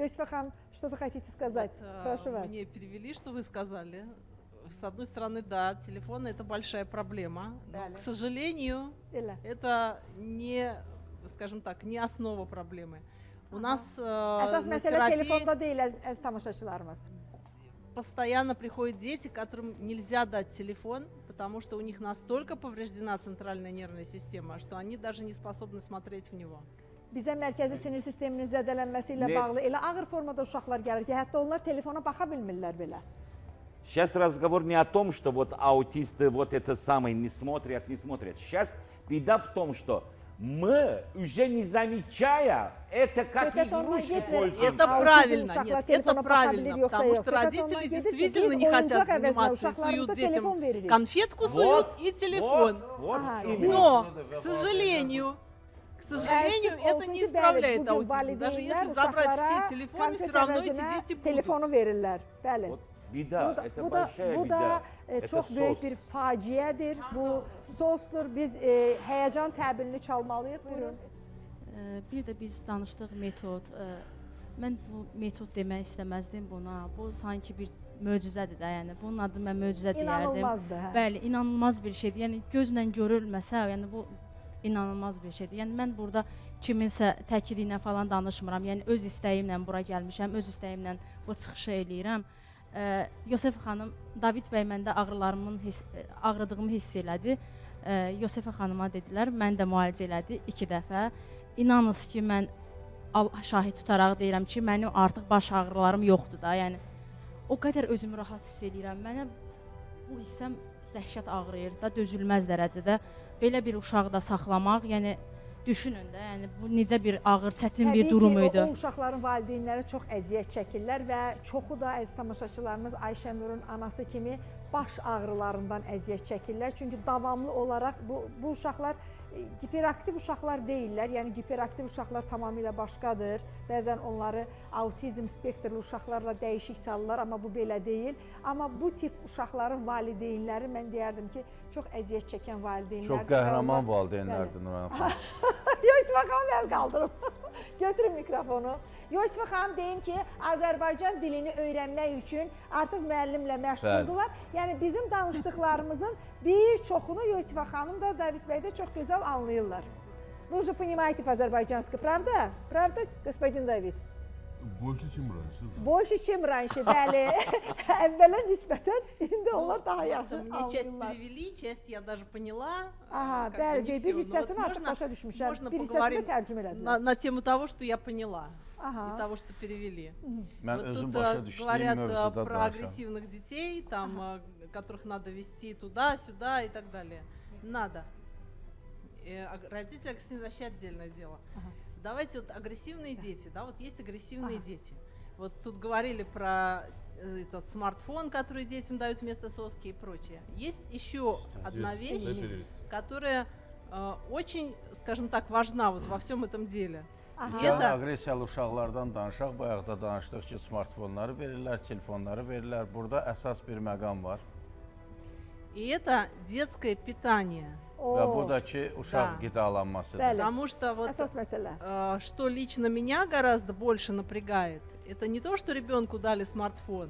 Йосиф, что-то хотите сказать? Прошу вас. Мне перевели, что вы сказали. С одной стороны, да, телефон — это большая проблема, но, к сожалению, это не, скажем так, не основа проблемы. У нас Əsas на məsələ терапии telefonda deyil, əziz tamaşaçılarımız. постоянно приходят дети, которым нельзя дать телефон, потому что у них настолько повреждена центральная нервная система, что они даже не способны смотреть в него. Bizə mərkəzi sinir sisteminin zədələnməsi ilə bağlı elə ağır formada uşaqlar gəlir ki, hətta onlar telefona baxa bilmirlər belə. Сейчас разговор не о том, что вот аутисты вот это самое не смотрят, не смотрят. Сейчас беда в том, что мы, уже не замечая, это как игрушку пользуемся. Это правильно, нет, это правильно, потому что родители действительно не хотят заниматься и суют детям конфетку, суют и телефон. Но, к сожалению, это не исправляет аутизм. Даже если забрать все телефоны, все равно эти дети будут. Вот bida, это большая bu da bida. çox böyük bir faciədir. Bu sosdur. Biz həyəcan təbilini çalmalıyıq. Buyurun. Bir də biz danışdıq metod. Mən bu metod demək istəməzdim buna. Bu sanki bir möcüzədir də, yəni bunun adı mən möcüzə deyərdim. İnanılmazdır, hə. Bəli, inanılmaz bir şeydir. Yəni gözlə görülməsə, yəni bu inanılmaz bir şeydir. Yəni mən burada kiminsə təkidiylə falan danışmıram. Yəni öz istəyimlə bura gəlmişəm, öz istəyimlə bu çıxışı eləyirəm. Yosif xanım, David bəy məndə ağrıdığımı hiss elədi. Yosifə xanıma dedilər, mən də müalicə elədi 2 dəfə. İnanınız ki, mən şahid tutaraq deyirəm ki, mənim artıq baş ağrılarım yoxdur da. Yəni o qədər özümü rahat hiss edirəm. Mənə bu hissəm dəhşət ağrıyır da, dözülməz dərəcədə. Belə bir uşağı da saxlamaq, yəni düşünün də, yəni bu necə bir ağır, çətin bir durum idi. Təbii ki, o uşaqların valideynləri çox əziyyət çəkirlər və çoxu da əziz tamaşaçılarımız Ayşənurun anası kimi baş ağrılarından əziyyət çəkirlər. Çünki davamlı olaraq bu uşaqlar hiperaktiv uşaqlar deyirlər. Yəni hiperaktiv uşaqlar tamamilə başqadır. Bəzən onları autizm spektrli uşaqlarla dəyişik salırlar, amma bu belə deyil. Amma bu tip uşaqların valideynləri mən deyərdim ki, çox əziyyət çəkən valideynlərdir. Çox qəhrəman valideynlərdir Nurhan xanım. Yosif xanım əl qaldırım. Götürün mikrofonu. Yosif xanım deyim ki, Azərbaycan dilini öyrənmək üçün artıq müəllimlə məşğuldurlar. Yəni bizim danışdıqlarımızın bir çoxunu Yosif xanım da, David bəy də çox gözəl anlayırlar. Вы уже понимаете по-азербайджански, правда? Правда, господин Давид? Больше, чем раньше. Больше, чем раньше, bəli. Əvvələ nisbətən indi onlar daha yaxşı Мне часть перевели, часть я даже поняла. Aha, bəli, bir hissəsini artıq başa düşmüşəm. Bir hissəsini də tərcümə elədilər. На тему того, что я поняла. Ага. И того, что перевели. Mən Вот özüm тут başa düşdüyüm говорят mövzuda про danışam. агрессивных детей, там, которых надо вести туда, сюда и так далее. Надо. Родители агрессивные вообще отдельное дело. Давайте вот агрессивные дети, да, вот есть агрессивные дети. Вот тут говорили про этот смартфон, который детям дают вместо соски и прочее. Есть еще одна вещь, которая очень, скажем так, важна вот во всем этом деле. Yəni aqressiyalı uşaqlardan danışaq, bayaq da danışdıq ki, smartfonları verirlər, telefonları verirlər. Burada əsas bir məqam var. И это детское питание. Və buradakı uşaq qidalanmasıdır. Потому что вот Əsas məsələ. что лично меня гораздо больше напрягает, это не то, что ребенку дали смартфон,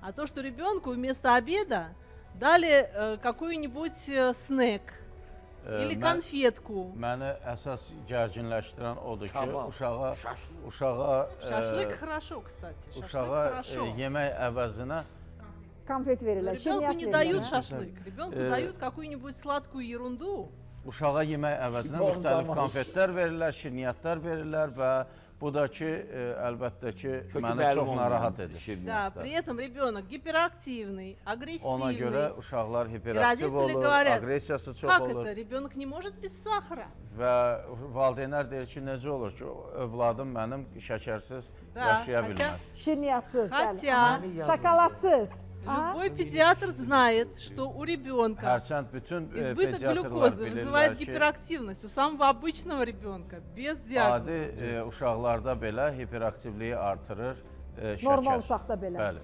а то, что ребенку вместо обеда дали какой-нибудь снэк или конфетку. Məni əsas gərginləşdirən odur ki, uşağa Шашлык хорошо, кстати. uşağa yemək əvəzinə Konfet verirlər, Ребенку не дают шашлык, ребенку дают какую-нибудь сладкую ерунду. Uşağa yemək əvəzinə müxtəlif konfetlər verirlər, şirniyyatlar verirlər və bu da ki, əlbəttə ki, məni çox narahat edir. Да, при этом ребенок гиперактивный, агрессивный. Ona görə uşaqlar hiperaktiv olur, aqressiyası çox как olur. это? Rебенок не может без сахара. Və valideynlər deyir ki, necə olur ki, övladım mənim şəkərsiz yaşaya bilməz. Şirniyatsız, Хотя şokoladsız. любой педиатр знает, что у ребенка Hərçənd bütün избыток pediatrlar глюкозы вызывает bilirlər ki, гиперактивность у самого обычного ребенка без диагноза. adi uşaqlarda belə hiperaktivliyi artırır şəkər. Normal uşaqda belə. Bəli.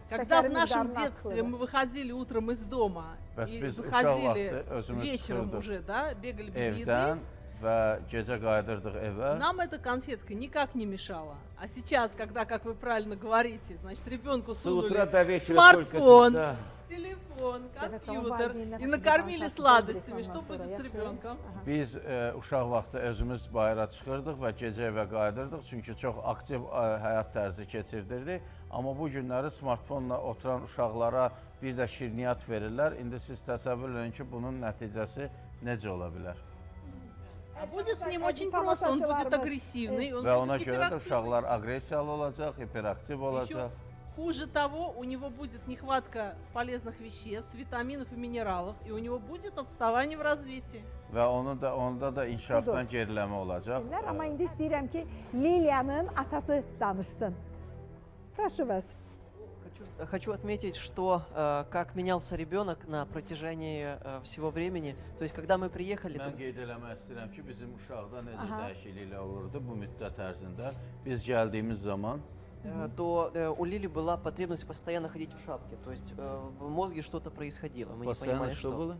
Когда в нашем детстве мы выходили утром из дома и заходили вечером уже, да, бегали без еды, və gecə qayıdırdıq evə. Нам эта конфетка никак не мешала. А сейчас, когда, как вы правильно говорите, значит, ребенку С утра сунули до вечера смартфон, только... Да. телефон, компьютер и накормили сладостями, что будет с ребенком? Biz uşaq vaxtı özümüz bayıra çıxırdıq və gecə evə qayıdırdıq. Çünki çox aktiv həyat tərzi keçirdirdik. Amma bu günləri smartfonla oturan uşaqlara bir də şirniyyat verirlər. İndi siz təsəvvür edin ki, bunun nəticəsi necə ola bilər? А будет с ним очень просто, он будет агрессивный, он Və ona будет görə də гиперактивный. uşaqlar aqressiyalı olacaq, hiperaktiv olacaq. Еще хуже того, у него будет нехватка полезных веществ, витаминов и минералов, и у него будет отставание в развитии. Və onda da inkişafdan geriləmə olacaq. Amma indi istəyirəm ki, Liliyanın atası danışsın. Прошу вас. Хочу отметить, что как менялся ребенок на протяжении всего времени. То есть, когда мы приехали... Mən qeyd eləmək istəyirəm ki, bizim uşaqda necə dəyişikliklər olurdu bu müddət ərzində. Biz gəldiyimiz zaman то у Лили была потребность постоянно ходить в шапке. То есть в мозге что-то происходило. Мы не понимали, что.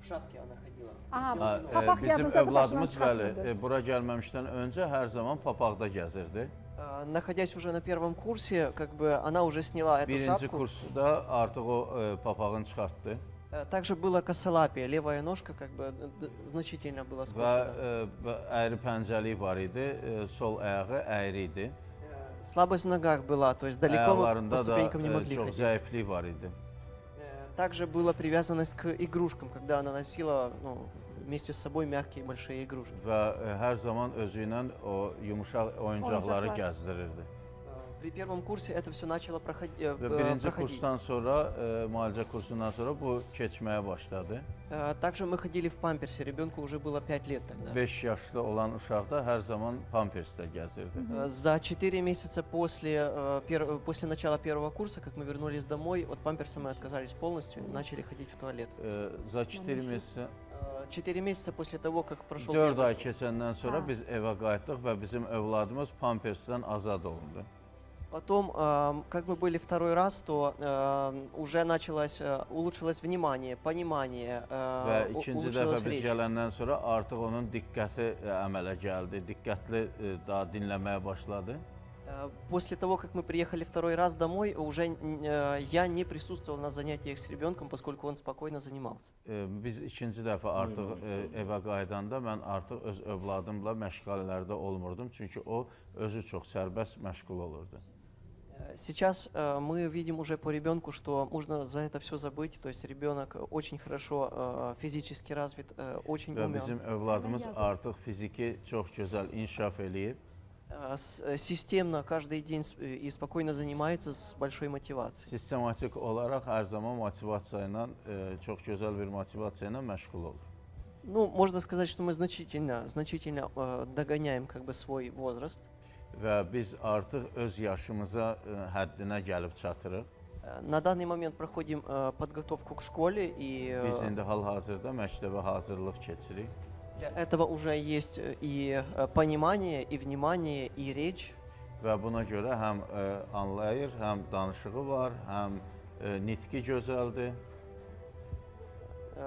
В шапке она ходила. Aha, papaq bizim yadınıza da başına övladımız çıxartmırdı. bəli, bura gəlməmişdən öncə hər zaman papaqda gəzirdi. Находясь уже на первом курсе, как бы она уже сняла эту Birinci шапку. kursda artıq o papağını çıxartdı. Также была косолапия, левая ножка как бы значительно была Və скошена. əyri pəncəliyi var idi, sol ayağı əyri idi. Слабость в ногах была, то есть далеко мы по Ayaqlarında da ступенькам не могли çox ходить. zəiflik var idi. Также была привязанность к игрушкам, когда она носила вместе с собой mягкие большие игрушки. Və hər zaman özü ilə o yumuşaq oyuncaqları Oyuncaqlar. gəzdirirdi. При первом курсе это все начало Və birinci проходить. kursdan sonra, müalicə kursundan sonra bu keçməyə başladı. Также мы ходили в памперсе, ребенку уже было 5 лет тогда. 5 yaşlı olan uşaqda hər zaman pampersdə gəzirdi. За 4 месяца после начала первого курса, как мы вернулись домой, от памперса мы отказались полностью и начали ходить в туалет. За 4 месяца 4 месяца после того, как прошел 4 ay первый keçəndən sonra biz evə qayıtdıq və bizim övladımız pampersdən azad olundu. Потом, как мы были второй раз, то уже улучшилось внимание, понимание, Və ikinci dəfə улучшилась biz речь. gələndən sonra artıq onun diqqəti əmələ gəldi, diqqətli daha dinləməyə başladı. После того, как мы приехали второй раз домой, уже я не присутствовал на занятиях с ребенком, поскольку он спокойно занимался. Biz ikinci dəfə artıq evə qayıdanda mən artıq öz övladımla məşğələlərdə olmurdum, çünki o özü çox sərbəst məşğul olurdu. Сейчас мы видим уже по ребенку, что можно за это все забыть. То есть ребенок очень хорошо физически развит, очень Və умен. bizim övladımız artıq fiziki çox gözəl inkişaf eləyib. Системно каждый день и спокойно занимается с большой мотивацией. Sistematik olaraq hər zaman motivasiya ilə, çox gözəl bir motivasiya ilə məşğul olur. Ну, можно сказать, что мы значительно догоняем как бы свой возраст. Və biz artıq öz yaşımıza həddinə gəlib çatırıq. На данный момент проходим подготовку к школе, и Biz indi hal-hazırda məktəbə hazırlıq keçirik. для этого уже есть и понимание, и внимание, и речь. Və buna görə həm anlayır, həm danışığı var, həm nitqi gözəldir.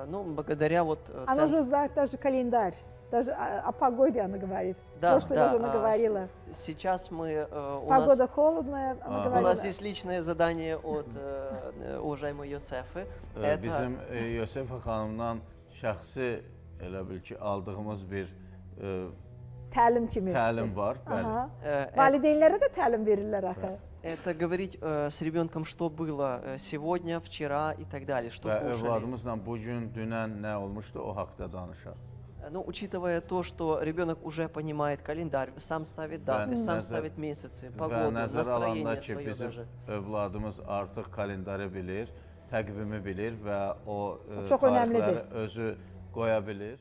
Ну, благодаря вот Она уже знает даже календарь. Даже о погоде она говорит. В Да, прошлый раз она да, говорила. сейчас мы Погода холодная, она У у говорила. нас здесь личное задание от уважаемой Йосефы. Bizim Yosef xanımdan şəxsi elə bil ki aldığımız bir Təlim kimi. təlim var. Bəli. Aha. Э, Valideynlərə də təlim verirlər axı. Это говорить с ребенком, что было сегодня, вчера и так далее, что Və кушали. övladımızla bu gün, dünən nə olmuşdu, o haqda danışaq. Ну, учитывая то, что ребенок уже понимает календарь, сам ставит даты, сам ставит месяцы, Və погоду, nəzərə alanda настроение ki, свое bizim даже. övladımız artıq kalendarı bilir, təqvimi bilir və o Çox önəmlidir. tarixləri özü qoya bilir.